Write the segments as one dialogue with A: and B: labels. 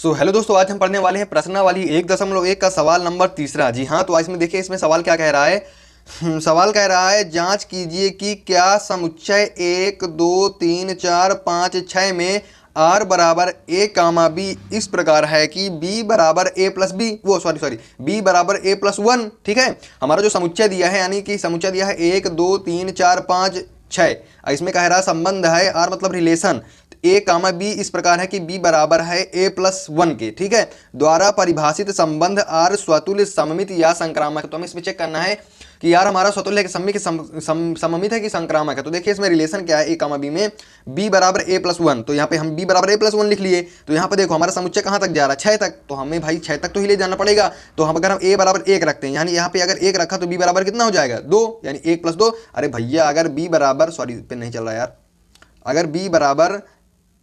A: So hello दोस्तों, आज हम पढ़ने वाले हैं प्रश्नावली 1.1 का सवाल नंबर 3। जी हाँ, तो इसमें देखिए, इसमें सवाल क्या कह रहा है। सवाल कह रहा है जांच कीजिए कि क्या समुच्चय 1 2 3 4 5 6 में r बराबर a कामा b इस प्रकार है कि b बराबर a प्लस बी b बराबर a प्लस 1। ठीक है, हमारा जो समुच्चय दिया है, यानी कि समुच्चय दिया है 1 2 3 4 5 6। इसमें कह रहा संबंध है r मतलब रिलेशन a कामा b इस प्रकार है कि b बराबर है a प्लस 1 के। ठीक है, द्वारा परिभाषित संबंध r स्वतुल्य सममित या संक्रामक। तो हमें इसमें चेक करना है कि यार हमारा स्वतुल्य सममित है कि संक्रामक है। तो देखिए इसमें रिलेशन क्या है a कामा b में, b बराबर a प्लस 1। तो यहाँ पे हम b बराबर a प्लस 1 लिख लिए। तो यहाँ पे देखो हमारा समुच्चय कहाँ तक जा रहा है, 6 तक। तो हमें भाई 6 तक तो ही ले जाना पड़ेगा। तो हम अगर हम a बराबर 1 रखते हैं, यानी यहाँ पे अगर 1 रखा तो b बराबर कितना हो जाएगा 2, यानी 1 प्लस 2। अरे भैया अगर b बराबर पे नहीं चल रहा यार, अगर b बराबर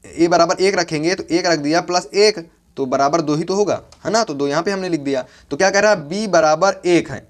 A: a बराबर 1 रखेंगे तो 1 रख दिया प्लस 1 तो बराबर 2 ही तो होगा, है ना। तो 2 यहाँ पे हमने लिख दिया। तो क्या कह रहा है, b बराबर 1 है,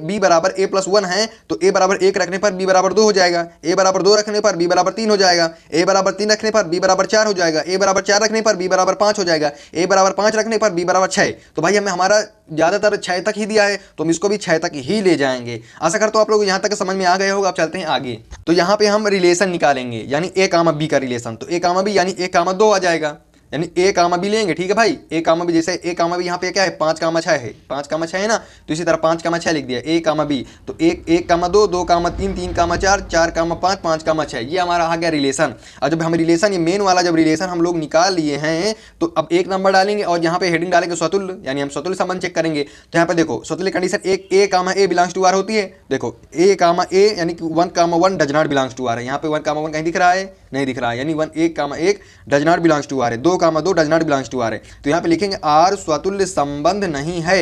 A: b बराबर a प्लस 1 है। तो a बराबर 1 रखने पर b बराबर 2 हो जाएगा, a बराबर 2 रखने पर b बराबर 3 हो जाएगा, a बराबर 3 रखने पर b बराबर 4 हो जाएगा, a बराबर 4 रखने पर b बराबर 5 हो जाएगा, a बराबर 5 रखने पर b बराबर 6। तो भाई हमें हमारा ज़्यादातर 6 तक ही दिया है, तो हम इसको भी 6 तक ही ले जाएंगे। आशा करता हूँ आप लोग यहाँ तक समझ में आ गए होगा। अब चलते हैं आगे। तो यहाँ पे हम रिलेशन निकालेंगे, यानी a कामा b का रिलेशन। तो a कामा b यानी a कामा 2 आ जाएगा, यानी a कामा b लेंगे। ठीक है भाई, a कामा b, जैसे a कामा b यहाँ पे क्या है 5 कामा 6 है, 5 कामा 6 है ना। तो इसी तरह 5 कामा 6 लिख दिया a कामा b। तो 1 कामा 2, 2 कामा 3, 3 कामा 4, 4 कामा 5, 5 कामा 6, ये हमारा आ गया रिलेशन। और जब हम रिलेशन, ये मेन वाला जब रिलेशन हम लोग निकाल लिए हैं, तो अब 1 नंबर डालेंगे और यहाँ पे हेडिंग डालेंगे स्वतुल्य, यानी हम स्वतुल्य संबंध चेक करेंगे। तो यहाँ पे देखो स्वतुल्य कंडीशन एक a comma a belongs to r होती है। देखो a कामा a यानी कि 1 comma 1 does not belongs to r है। यहाँ पे 1 कामा 1 कहीं दिख रहा है, नहीं दिख रहा है, यानी 1 comma 1 does not belongs to r है। 2 comma 2 does not belongs to r है। तो यहाँ पे लिखेंगे r स्वतुल्य संबंध नहीं है।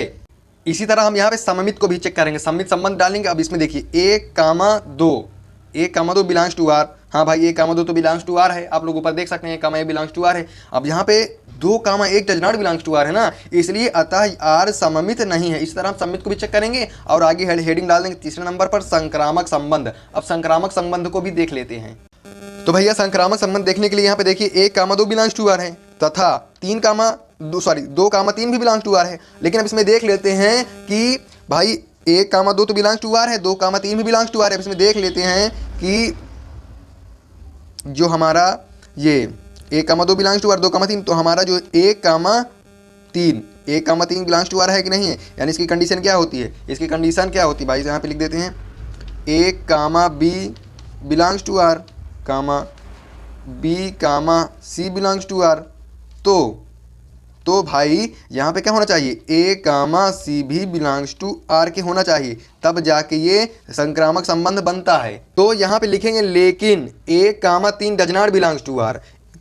A: इसी तरह हम यहाँ पे सममित को भी चेक करेंगे, सममित संबंध डालेंगे। अब इसमें देखिए 1 कामा 2 बिलोंग्स टू r। हाँ भाई 1 कामा 2 तो बिलोंग्स टू r है, आप लोग ऊपर देख सकते हैं 1 कामा 1 बिलोंग्स टू r है। अब यहाँ पे 2 comma 1 does not belongs to r है ना, इसलिए अतः r सममित नहीं है। इस तरह हम सममित को भी चेक करेंगे और आगे हेडिंग डाल देंगे तीसरे नंबर पर संक्रामक संबंध। अब संक्रामक संबंध को भी देख लेते हैं। तो भैया संक्रामक संबंध देखने के लिए यहाँ पे देखिए 1 कामा 2 बिलोंग्स टू r है तथा 2 कामा 3 भी बिलोंग्स टू r है। लेकिन अब इसमें देख लेते हैं कि भाई 1 कामा 2 तो बिलोंग्स टू r है, 2 कामा 3 भी बिलोंग्स टू r है। अब इसमें देख लेते हैं कि जो हमारा ये 1 कामा 2 बिलोंग्स टू r, 2 कामा 3, तो हमारा जो 1 कामा 3 बिलोंग्स टू r है कि नहीं है। यानी इसकी कंडीशन क्या होती है, इसकी कंडीशन क्या होती है भाई, यहाँ पे लिख देते हैं 1 comma b belongs to r comma b comma c belongs to r। तो भाई यहाँ पे क्या होना चाहिए, a कामा c भी बिलोंग्स टू r के होना चाहिए, तब जाके ये संक्रामक संबंध बनता है। तो यहाँ पे लिखेंगे लेकिन 1 comma 3 does not belongs to r।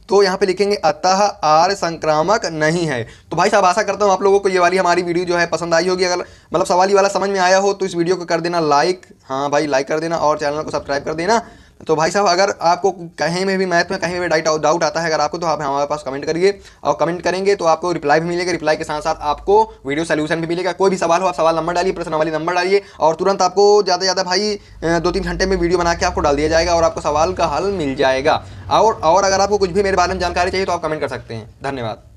A: तो यहाँ पे लिखेंगे अतः r संक्रामक नहीं है। तो भाई साहब आशा करता हूँ आप लोगों को ये वाली हमारी वीडियो जो है पसंद आई होगी। अगर मतलब सवाल ये वाला समझ में आया हो तो इस वीडियो को कर देना लाइक, हाँ भाई लाइक कर देना और चैनल को सब्सक्राइब कर देना। तो भाई साहब अगर आपको कहीं में भी मैथ में कहीं में डाउट आता है अगर आपको, तो आप हमारे पास कमेंट करिए और कमेंट करेंगे तो आपको रिप्लाई भी मिलेगा। रिप्लाई के साथ साथ आपको वीडियो सोल्यूशन भी मिलेगा। कोई भी सवाल हो आप सवाल नंबर डालिए, प्रश्नावली नंबर डालिए और तुरंत आपको ज़्यादा से ज़्यादा भाई 2-3 घंटे में वीडियो बना के आपको डाल दिया जाएगा और आपको सवाल का हल मिल जाएगा। और अगर आपको कुछ भी मेरे बारे में जानकारी चाहिए तो आप कमेंट कर सकते हैं। धन्यवाद।